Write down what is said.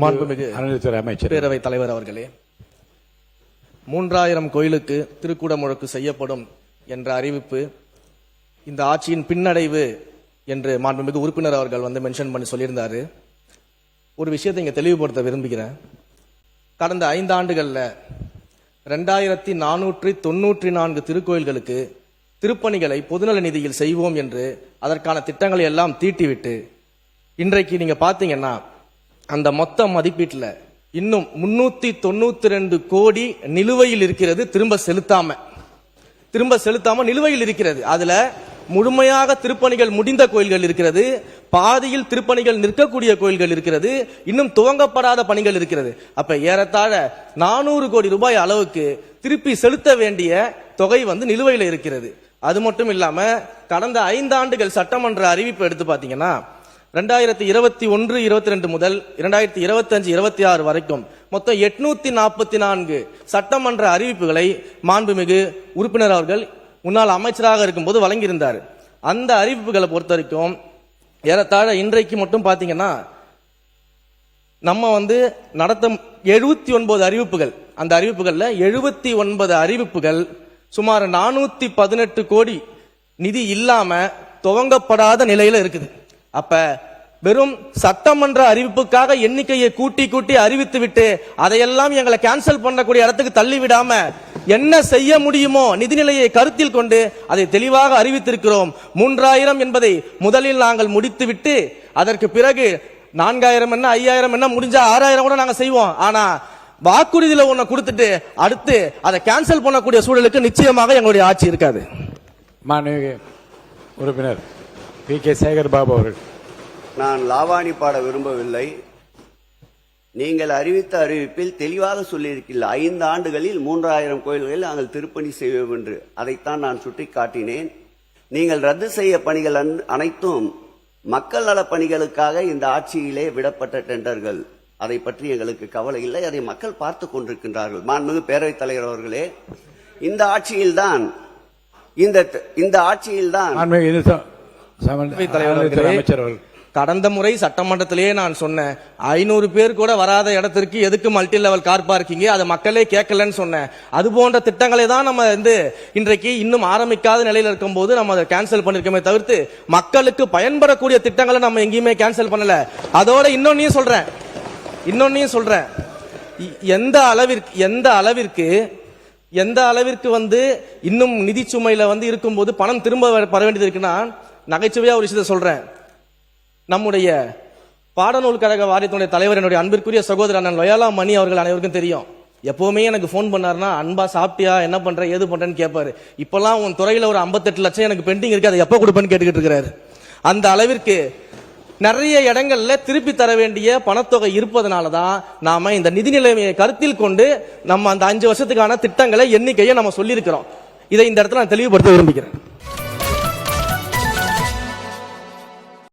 மாண்புமிகு அமைச்சர் பேரவைத் தலைவர் அவர்களே, 3000 கோயிலுக்கு திருக்கூட முழக்கு செய்யப்படும் என்ற அறிவிப்பு இந்த ஆட்சியின் பின்னடைவு என்று மாண்புமிகு உறுப்பினர் அவர்கள் மென்ஷன் பண்ணி சொல்லியிருந்தாரு. ஒரு விஷயத்தை இங்க தெளிவுபடுத்த விரும்புகிறேன். கடந்த 5 ஆண்டுகள்ல 2494 திருக்கோயில்களுக்கு திருப்பணிகளை பொதுநல நிதியில் செய்வோம் என்று அதற்கான திட்டங்களை எல்லாம் தீட்டிவிட்டு இன்றைக்கு நீங்க பாத்தீங்கன்னா அந்த மொத்த மதிப்பீட்டுல இன்னும் 392 கோடி நிலுவையில் இருக்கிறது. திரும்ப செலுத்தாம நிலுவையில் இருக்கிறது. அதுல முழுமையாக திருப்பணிகள் முடிந்த கோயில்கள் இருக்கிறது, பாதியில் திருப்பணிகள் நிற்கக்கூடிய கோயில்கள் இருக்கிறது, இன்னும் துவங்கப்படாத பணிகள் இருக்கிறது. அப்ப ஏறத்தாழ 400 கோடி ரூபாய் அளவுக்கு திருப்பி செலுத்த வேண்டிய தொகை நிலுவையில் இருக்கிறது. அது மட்டும் இல்லாம கடந்த 5 ஆண்டுகள் சட்டமன்ற அறிவிப்பு எடுத்து பாத்தீங்கன்னா 2021-22 முதல் 2025-26 வரைக்கும் மொத்தம் 844 சட்டமன்ற அறிவிப்புகளை மாண்புமிகு உறுப்பினர் அவர்கள் முன்னாள் அமைச்சராக இருக்கும்போது வழங்கியிருந்தார். அந்த அறிவிப்புகளை பொறுத்த வரைக்கும் ஏறத்தாழ இன்றைக்கு மட்டும் பாத்தீங்கன்னா நம்ம நடத்த 79 அறிவிப்புகள், அந்த அறிவிப்புகள்ல 79 அறிவிப்புகள் சுமார் 418 கோடி நிதி இல்லாம துவங்கப்படாத நிலையில இருக்குது. அப்ப வெறும் சட்டமன்ற அறிவிப்புக்காக எண்ணிக்கையை கூட்டி அறிவித்து விட்டு அதையெல்லாம் எங்களை கேன்சல் பண்ணக்கூடிய இடத்துக்கு தள்ளி விடாம என்ன செய்ய முடியுமோ நிதிநிலையை கருத்தில் கொண்டு அதை தெளிவாக அறிவித்திருக்கிறோம். 3000 என்பதை முதலில் நாங்கள் முடித்துவிட்டு அதற்கு பிறகு 4000 என்ன 5000 என்ன முடிஞ்சா 6000 கூட நாங்க செய்வோம். ஆனா வாக்குறுதியில ஒண்ணு கொடுத்துட்டு அடுத்து அதை கேன்சல் பண்ணக்கூடிய சூழலுக்கு நிச்சயமாக எங்களுடைய ஆட்சி இருக்காது. மாண்புமிகு உறுப்பினர் பி.கே. சேகர் பாபு அவர்கள். நான் லாவாணி பாட விரும்பவில்லை. நீங்கள் அறிவித்த அறிவிப்பில் தெளிவாக சொல்லியிருக்கீர்கள் 5 ஆண்டுகளில் 3000 கோயில்களில் நாங்கள் திருப்பணி செய்வோம் என்று. அதைத்தான் நான் சுட்டிக்காட்டினேன். நீங்கள் ரத்து செய்ய பணிகள் அனைத்தும் மக்கள் நல பணிகளுக்காக இந்த ஆட்சியிலே விடப்பட்ட டெண்டர்கள். அதை பற்றி எங்களுக்கு கவலை இல்லை. அதை மக்கள் பார்த்து கொண்டிருக்கின்றார்கள். மாண்புமிகு பேரவைத் தலைவர் அவர்களே, இந்த ஆட்சியில்தான் கடந்த முறை சட்டமன்றத்திலேயே நான் சொன்னேன், 500 பேர் கூட வராத இடத்திற்கு எதுக்கு மல்டி லெவல் கார் பார்க்கிங், அதை மக்களே கேட்கலன்னு சொன்னேன். அது போன்ற திட்டங்களை தான் நம்ம இன்றைக்கு இன்னும் ஆரம்பிக்காத நிலையில் இருக்கும் போது நம்ம அதை கேன்சல் பண்ணிருக்கோமே தவிர்த்து மக்களுக்கு பயன்படக்கூடிய திட்டங்களை நம்ம எங்கேயுமே கேன்சல் பண்ணல. அதோட இன்னொன்னையும் சொல்றேன், எந்த அளவிற்கு இன்னும் நிதி சுமையில இருக்கும்போது பணம் திரும்ப வர வேண்டியது இருக்குன்னா, நகைச்சுவையா ஒரு விஷயத்தை சொல்றேன். நம்முடைய பாடநூல் கழக வாரியத்தினுடைய தலைவர் என்னுடைய அன்பிற்குரிய சகோதரர் அண்ணன் லொயாலா மணி அவர்கள் அனைவருக்கும் தெரியும். எப்பவுமே எனக்கு போன் பண்ணாருன்னா அன்பா சாப்பிட்டியா, என்ன பண்ற, ஏது பண்றேன்னு கேட்பாரு. இப்பெல்லாம் உன் துறையில ஒரு 58 லட்சம் எனக்கு பெண்டிங் இருக்கு, அதை எப்ப கொடுப்பேன்னு கேட்டுக்கிட்டு இருக்கிறாரு. அந்த அளவிற்கு நிறைய இடங்கள்ல திருப்பி தர வேண்டிய பணத்தொகை இருப்பதனாலதான் நாம இந்த நிதி நிலைமையை கருத்தில் கொண்டு நம்ம அந்த 5 வருஷத்துக்கான திட்டங்களை எண்ணிக்கையை நம்ம சொல்லி இருக்கிறோம். இதை இந்த இடத்துல நான் தெளிவுபடுத்த விரும்புகிறேன்.